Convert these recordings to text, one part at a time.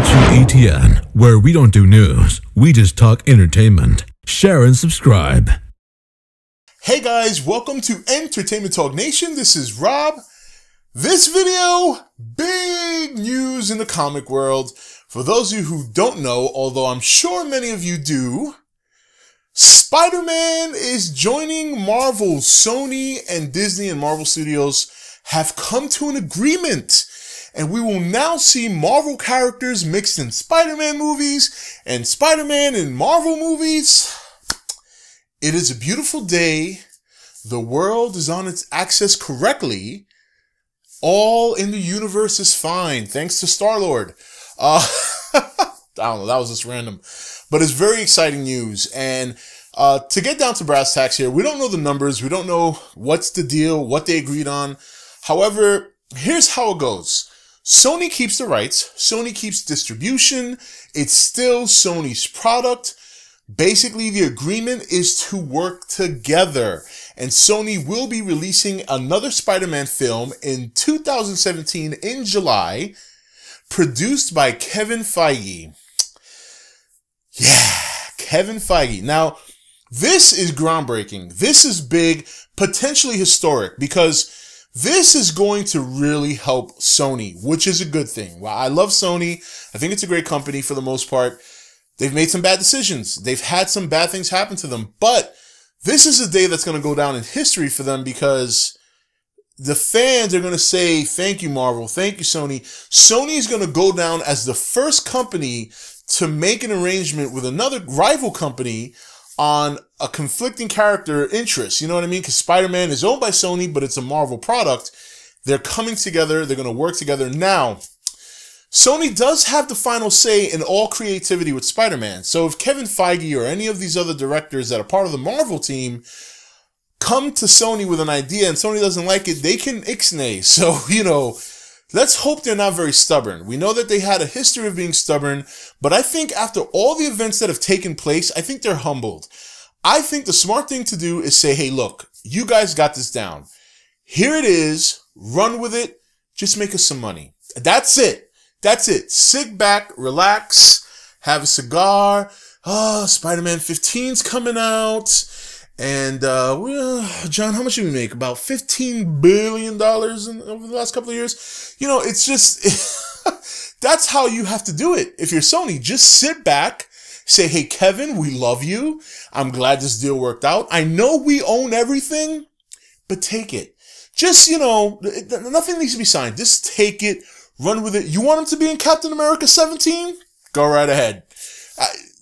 watching E.T.N, where we don't do news, we just talk entertainment. Share and subscribe. Hey guys, welcome to Entertainment Talk Nation. This is Rob. This video, big news in the comic world. For those of you who don't know, although I'm sure many of you do, Spider-Man is joining Marvel. Sony and Disney and Marvel Studios have come to an agreement. And we will now see Marvel characters mixed in Spider-Man movies and Spider-Man in Marvel movies. It is a beautiful day. The world is on its axis correctly. All in the universe is fine, thanks to Star-Lord. I don't know, that was just random. But it's very exciting news. And to get down to brass tacks here, we don't know the numbers. We don't know what's the deal, what they agreed on. However, here's how it goes. Sony keeps the rights. Sony keeps distribution. It's still Sony's product. Basically, the agreement is to work together. And Sony will be releasing another Spider-Man film in 2017 in July, produced by Kevin Feige. Yeah, Kevin Feige. Now, this is groundbreaking. This is big, potentially historic, because this is going to really help Sony, which is a good thing. Well, I love Sony. I think it's a great company for the most part. They've made some bad decisions. They've had some bad things happen to them. But this is a day that's going to go down in history for them, because the fans are going to say, thank you, Marvel. Thank you, Sony. Sony is going to go down as the first company to make an arrangement with another rival company on a conflicting character interest. You know what I mean? Because Spider-Man is owned by Sony, but it's a Marvel product. They're coming together. They're going to work together. Now, Sony does have the final say in all creativity with Spider-Man. So if Kevin Feige or any of these other directors that are part of the Marvel team come to Sony with an idea and Sony doesn't like it, they can ixnay. So, you know, let's hope they're not very stubborn. We know that they had a history of being stubborn, but I think after all the events that have taken place, I think they're humbled. I think the smart thing to do is say, hey, look, you guys got this down. Here it is. Run with it. Just make us some money. That's it. That's it. Sit back, relax, have a cigar. Spider-Man 15's coming out. And, John, how much did we make? About $15 billion over the last couple of years. You know, it's just, that's how you have to do it. If you're Sony, just sit back, say, hey, Kevin, we love you. I'm glad this deal worked out. I know we own everything, but take it. Just, you know, nothing needs to be signed. Just take it, run with it. You want him to be in Captain America 17? Go right ahead.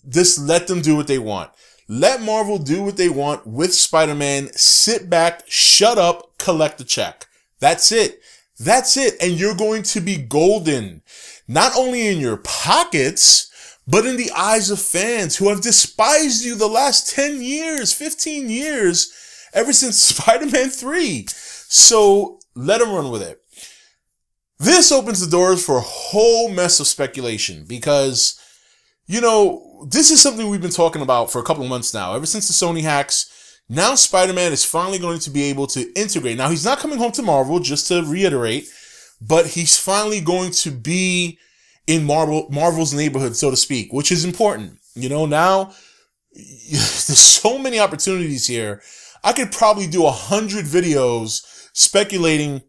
Just let them do what they want. Let Marvel do what they want with Spider-Man. Sit back, shut up, collect the check. That's it. That's it. And you're going to be golden. Not only in your pockets, but in the eyes of fans who have despised you the last 10 years, 15 years, ever since Spider-Man 3. So let them run with it. This opens the doors for a whole mess of speculation because, you know, this is something we've been talking about for a couple of months now. Ever since the Sony hacks, now Spider-Man is finally going to be able to integrate. Now, he's not coming home to Marvel, just to reiterate, but he's finally going to be in Marvel's neighborhood, so to speak, which is important. You know, now there's so many opportunities here. I could probably do 100 videos speculating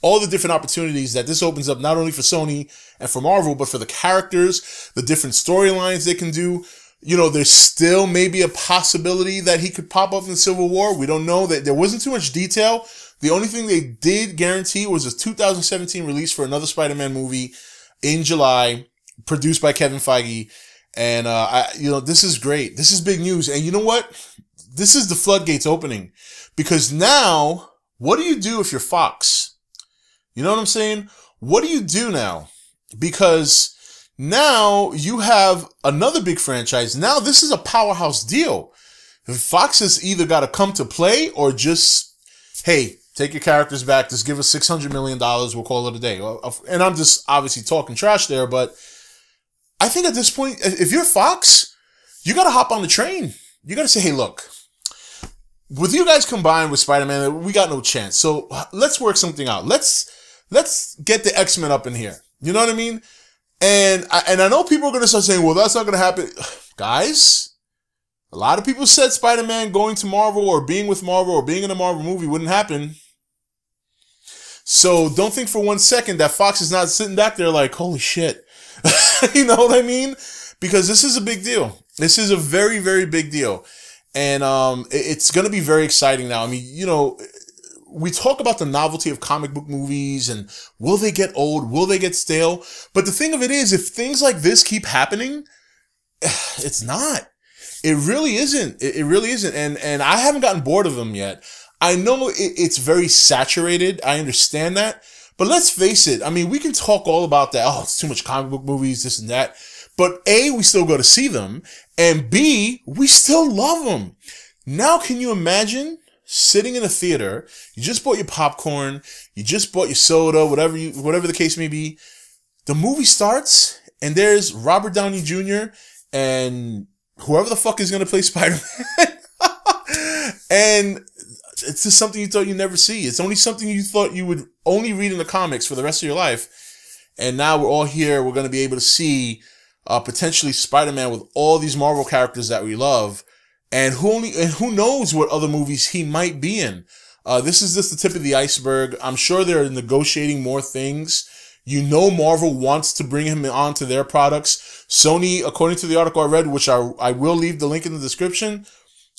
all the different opportunities that this opens up, not only for Sony and for Marvel, but for the characters, the different storylines they can do. You know, there's still maybe a possibility that he could pop up in Civil War. We don't know. That there wasn't too much detail. The only thing they did guarantee was a 2017 release for another Spider-Man movie in July, produced by Kevin Feige. And, you know, this is great. This is big news. And you know what? This is the floodgates opening, because now what do you do if you're Fox? You know what I'm saying? What do you do now? Because now you have another big franchise. Now this is a powerhouse deal. Fox has either got to come to play or just, hey, take your characters back. Just give us $600 million. We'll call it a day. And I'm just obviously talking trash there, but I think at this point, if you're Fox, you got to hop on the train. You got to say, hey, look, with you guys combined with Spider-Man, we got no chance. So let's work something out. Let's get the X-Men up in here. You know what I mean? And I know people are going to start saying, well, that's not going to happen. Guys, a lot of people said Spider-Man going to Marvel or being with Marvel or being in a Marvel movie wouldn't happen. So don't think for 1 second that Fox is not sitting back there like, holy shit. You know what I mean? Because this is a big deal. This is a very, very big deal. And it's going to be very exciting now. I mean, you know, we talk about the novelty of comic book movies and will they get old? Will they get stale? But the thing of it is, if things like this keep happening, it's not. It really isn't. It really isn't. And I haven't gotten bored of them yet. I know it's very saturated. I understand that. But let's face it. I mean, we can talk all about that. Oh, it's too much comic book movies, this and that. But A, we still go to see them. And B, we still love them. Now, can you imagine sitting in a theater? You just bought your popcorn. You just bought your soda, whatever the case may be. The movie starts and there's Robert Downey Jr. and whoever the fuck is going to play Spider-Man. And it's just something you thought you'd never see. It's only something you thought you would only read in the comics for the rest of your life. And now we're all here. We're going to be able to see potentially Spider-Man with all these Marvel characters that we love. And who knows what other movies he might be in. This is just the tip of the iceberg. I'm sure they're negotiating more things. You know, Marvel wants to bring him onto their products. Sony, according to the article I read, which I will leave the link in the description,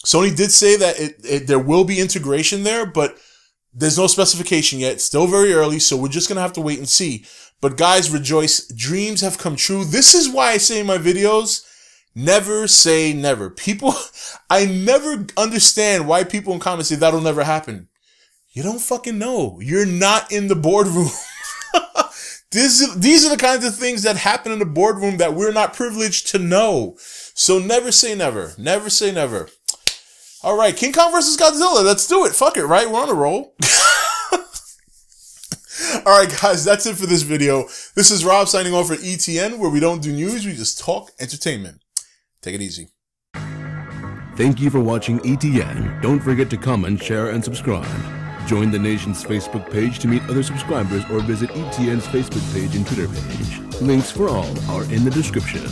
Sony did say that there will be integration there, but there's no specification yet. It's still very early, so we're just going to have to wait and see. But guys, rejoice. Dreams have come true. This is why I say in my videos, never say never. People, I never understand why people in comments say that'll never happen. You don't fucking know. You're not in the boardroom. These are the kinds of things that happen in the boardroom that we're not privileged to know. So never say never. Never say never. All right, King Kong versus Godzilla. Let's do it. Fuck it, right? We're on a roll. All right, guys, that's it for this video. This is Rob signing off for E.T.N, where we don't do news, we just talk entertainment. Take it easy. Thank you for watching E.T.N. Don't forget to comment, share, and subscribe. Join the nation's Facebook page to meet other subscribers or visit E.T.N's Facebook page and Twitter page. Links for all are in the description.